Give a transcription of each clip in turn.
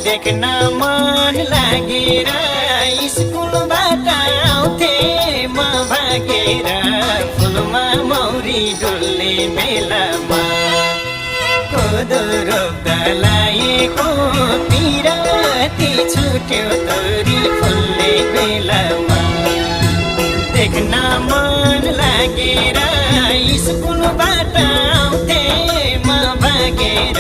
देख्न मन लागेर स्कुलबाट आउँथे म भागेर फुलमा मौरी डुल्ने बेलामा कोदो रोप्दा लागेको पिराती छुट्यो तोरी फुल्ने बेलामा देख्न मन लागेर स्कुलबाट आउँथे म भागेर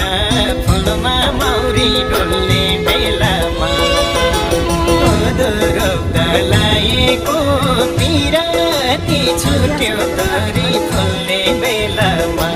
फुलमा मौरी डुल्ने बेलामा कोदो रोप्दा लागेको पिराती छुट्यो तोरी फुल्ने बेलामा